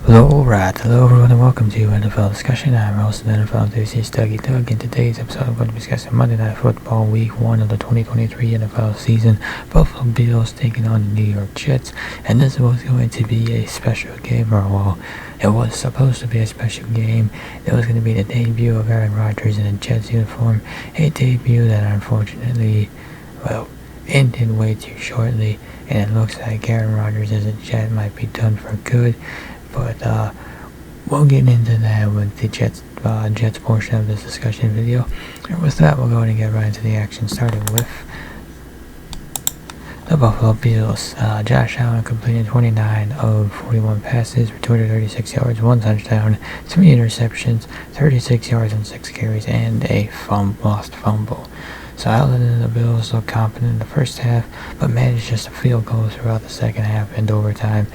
Hello everyone and welcome to NFL Discussion. I'm your host of NFL enthusiast Dougie Doug. In today's episode I'm going to be discussing Monday Night Football Week 1 of the 2023 NFL season. Buffalo Bills taking on the New York Jets, and this was going to be a special game, or well, it was supposed to be a special game. It was going to be the debut of Aaron Rodgers in a Jets uniform, a debut that unfortunately, ended way too shortly, and it looks like Aaron Rodgers as a Jet might be done for good. But we'll get into that with the Jets portion of this discussion video. And with that, we're going to get right into the action, starting with the Buffalo Bills. Josh Allen completed 29 of 41 passes for 236 yards, 1 touchdown, 3 interceptions, 36 yards and 6 carries, and a lost fumble. So Allen and the Bills looked confident in the first half, but managed just a field goal throughout the second half and overtime.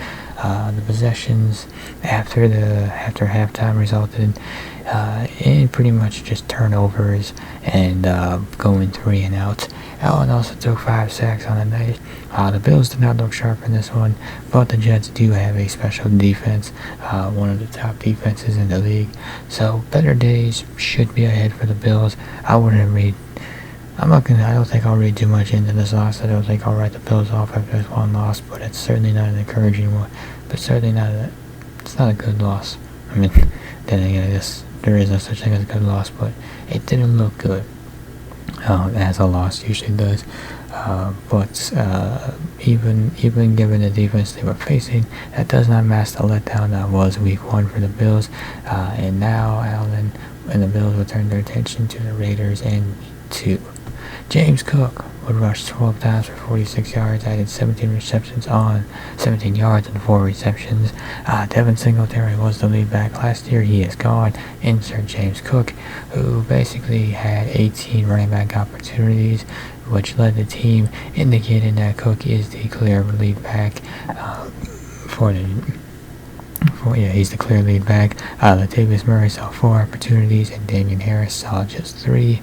The possessions after halftime resulted in pretty much just turnovers and going 3 and out. Allen also took 5 sacks on the night. The Bills did not look sharp in this one, but the Jets do have a special defense, one of the top defenses in the league. So better days should be ahead for the Bills. I don't think I'll read too much into this loss. I don't think I'll write the Bills off after this one loss, but it's certainly not an encouraging one. But certainly it's not a good loss. I mean, then again, I guess there is no such thing as a good loss, but it didn't look good, as a loss usually does. But even given the defense they were facing, that does not mask the letdown that was Week 1 for the Bills. And now Allen and the Bills will turn their attention to the Raiders in 2. James Cook would rush 12 times for 46 yards, added 17 receptions on 17 yards and 4 receptions. Devin Singletary was the lead back last year. He is gone. Insert James Cook, who basically had 18 running back opportunities, which led the team, indicating that Cook is the clear lead back he's the clear lead back. Latavius Murray saw 4 opportunities and Damian Harris saw just 3.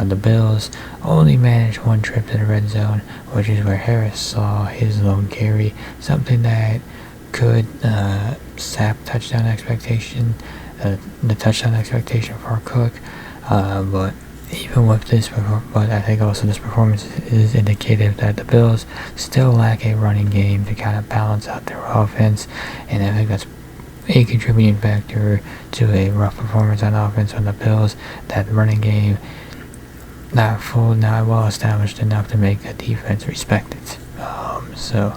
The Bills only managed 1 trip to the red zone, which is where Harris saw his lone carry, something that could sap the touchdown expectation for Cook. But even with this, I think also this performance is indicative that the Bills still lack a running game to kind of balance out their offense, and I think that's a contributing factor to a rough performance on offense from the Bills. That running game not well established enough to make the defense respect it. So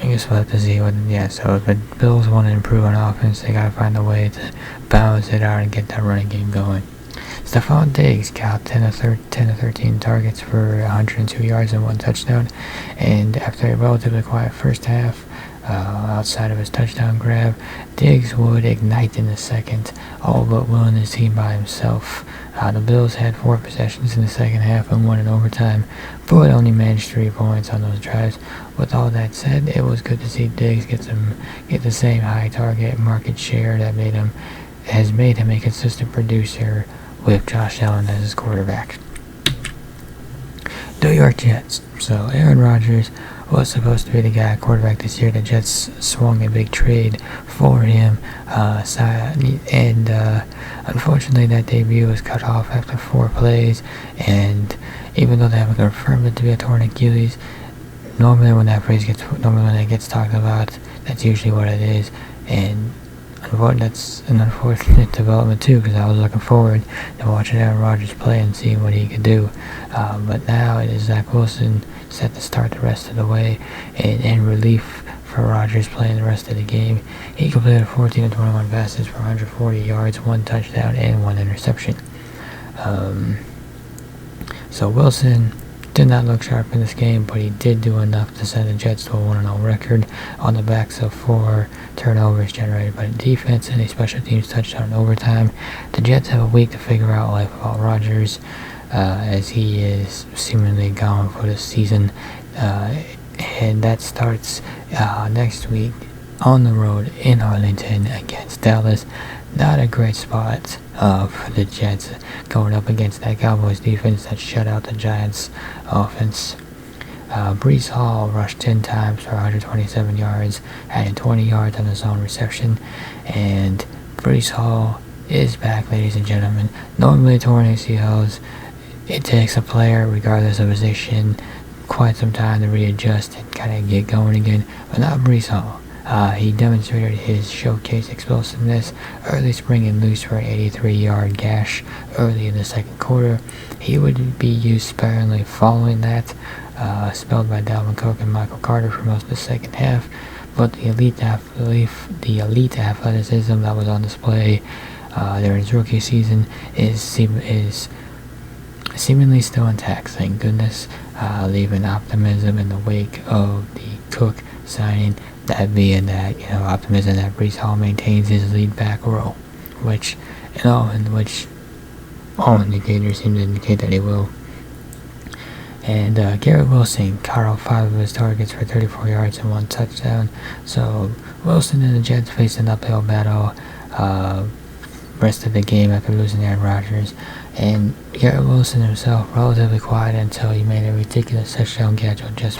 I guess we'll have to see so if the Bills want to improve on offense, they gotta find a way to balance it out and get that running game going. Stephon Diggs got 10 of 13 targets for 102 yards and 1 touchdown, and after a relatively quiet first half, outside of his touchdown grab, Diggs would ignite in the second, all but willing his team by himself. The Bills had 4 possessions in the second half and 1 in overtime, but only managed 3 points on those drives. With all that said, it was good to see Diggs get the same high target market share that has made him a consistent producer with Josh Allen as his quarterback. New York Jets. So Aaron Rodgers was supposed to be the guy at quarterback this year. The Jets swung a big trade for him, and unfortunately that debut was cut off after 4 plays, and even though they haven't confirmed it to be a torn Achilles, normally when that gets talked about, that's usually what it is, and that's an unfortunate development too, because I was looking forward to watching Aaron Rodgers play and seeing what he could do. But now it is Zach Wilson set to start the rest of the way, and in relief for Rodgers playing the rest of the game. He completed 14 of 21 passes for 140 yards, 1 touchdown, and 1 interception. So Wilson did not look sharp in this game, but he did do enough to send the Jets to a 1-0 record on the backs of 4 turnovers generated by the defense and a special teams touchdown in overtime. The Jets have a week to figure out life without Rodgers, as he is seemingly gone for the season, and that starts next week on the road in Arlington against Dallas. Not a great spot for the Jets going up against that Cowboys defense that shut out the Giants offense. Breece Hall rushed 10 times for 127 yards, adding 20 yards on his own reception, and Breece Hall is back, ladies and gentlemen. Normally, torn ACLs, it takes a player, regardless of position, quite some time to readjust and kind of get going again, but not Breece Hall. He demonstrated his showcase explosiveness early, springing loose for an 83-yard gash early in the second quarter. He would be used sparingly following that, spelled by Dalvin Cook and Michael Carter for most of the second half, but the elite athleticism that was on display during his rookie season is seemingly still intact, thank goodness, leaving optimism in the wake of the Cook signing, that being that, optimism that Breece Hall maintains his lead back role, which all indicators seem to indicate that he will. And Garrett Wilson caught all 5 of his targets for 34 yards and 1 touchdown. So Wilson and the Jets faced an uphill battle rest of the game after losing Aaron Rodgers. And Garrett Wilson himself relatively quiet until he made a ridiculous touchdown catch with just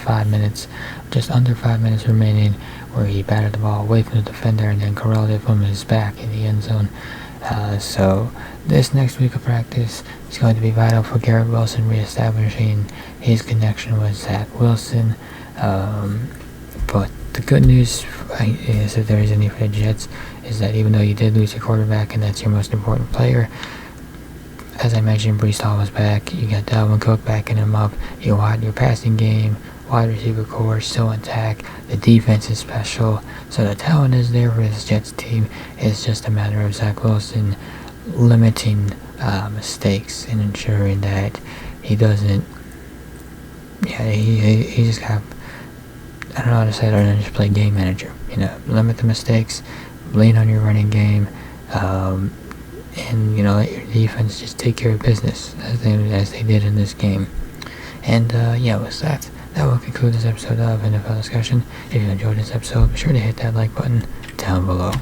under 5 minutes remaining, where he batted the ball away from the defender and then corralled it from his back in the end zone. So this next week of practice is going to be vital for Garrett Wilson reestablishing his connection with Zach Wilson. But the good news is, if there is any for the Jets, is that even though you did lose your quarterback and that's your most important player, as I mentioned, Breece Hall was back. You got Dalvin Cook backing him up. You got your passing game, wide receiver core still intact. The defense is special. So the talent is there for this Jets team. It's just a matter of Zach Wilson limiting mistakes and ensuring that he doesn't. He just got. I don't know how to say it other than just play game manager. Limit the mistakes, lean on your running game. And let your defense just take care of business as they did in this game. And with that will conclude this episode of NFL Discussion. If you enjoyed this episode, be sure to hit that like button down below.